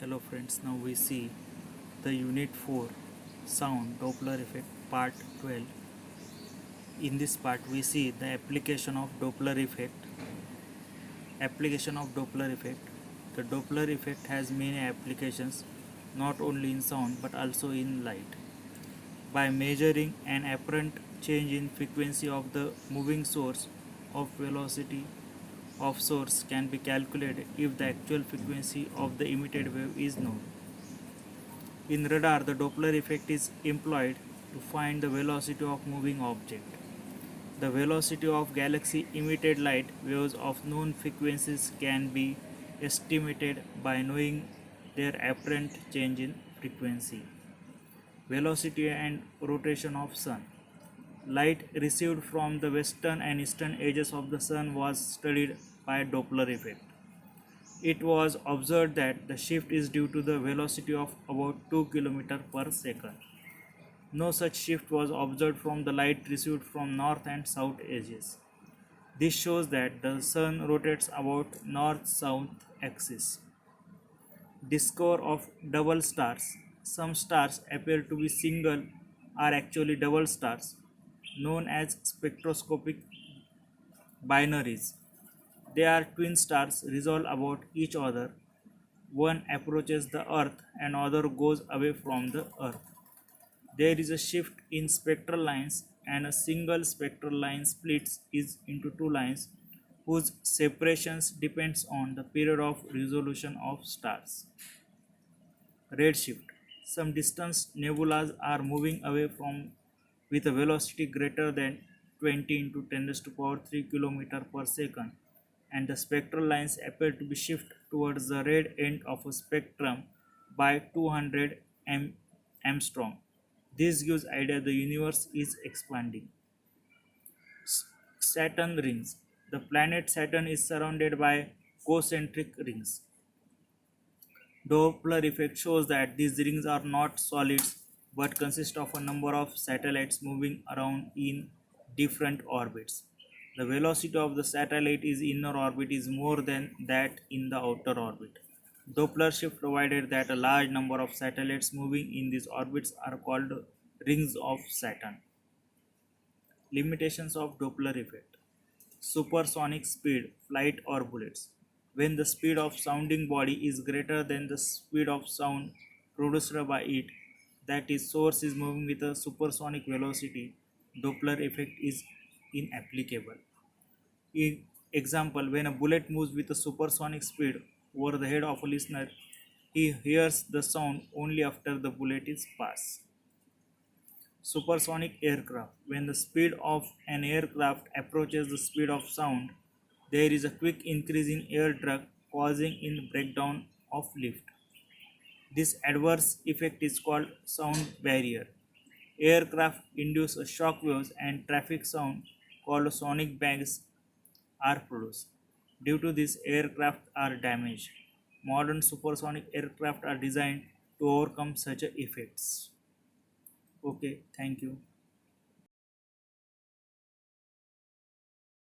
Hello friends, now we see the Unit 4 Sound Doppler Effect Part 12. In this part we see the application of Doppler effect. The Doppler effect has many applications not only in sound but also in light. By measuring an apparent change in frequency of the moving source of velocity of source can be calculated if the actual frequency of the emitted wave is known. In radar, the Doppler effect is employed to find the velocity of moving object. The velocity of galaxy emitted light waves of known frequencies can be estimated by knowing their apparent change in frequency. Velocity and rotation of sun. Light received from the western and eastern edges of the sun was studied by Doppler effect. It was observed that the shift is due to the velocity of about 2 km per second. No such shift was observed from the light received from north and south edges. This shows that the sun rotates about north-south axis. Discovery of double stars. Some stars appear to be single are actually double stars, known as spectroscopic binaries. They are twin stars revolve about each other. One approaches the Earth and other goes away from the Earth. There is a shift in spectral lines, and a single spectral line splits is into two lines whose separations depends on the period of resolution of stars. Redshift. Some distant nebulas are moving away from with a velocity greater than 20 into 10 raised to power 3 km per second, and the spectral lines appear to be shifted towards the red end of a spectrum by 200 Armstrong. This gives idea the universe is expanding. Saturn rings. The planet Saturn is surrounded by concentric rings. Doppler effect shows that these rings are not solids but consist of a number of satellites moving around in different orbits. The velocity of the satellite in inner orbit is more than that in the outer orbit. Doppler shift provided that a large number of satellites moving in these orbits are called rings of Saturn. Limitations of Doppler effect. Supersonic speed, flight or bullets. When the speed of sounding body is greater than the speed of sound produced by it, that is, source is moving with a supersonic velocity, Doppler effect is inapplicable. In example, when a bullet moves with a supersonic speed over the head of a listener, he hears the sound only after the bullet is passed. Supersonic aircraft. When the speed of an aircraft approaches the speed of sound, there is a quick increase in air drag causing in breakdown of lift. This adverse effect is called sound barrier. Aircraft induce shock waves and traffic sound called sonic bangs are produced. Due to this, aircraft are damaged. Modern supersonic aircraft are designed to overcome such effects. Okay, thank you.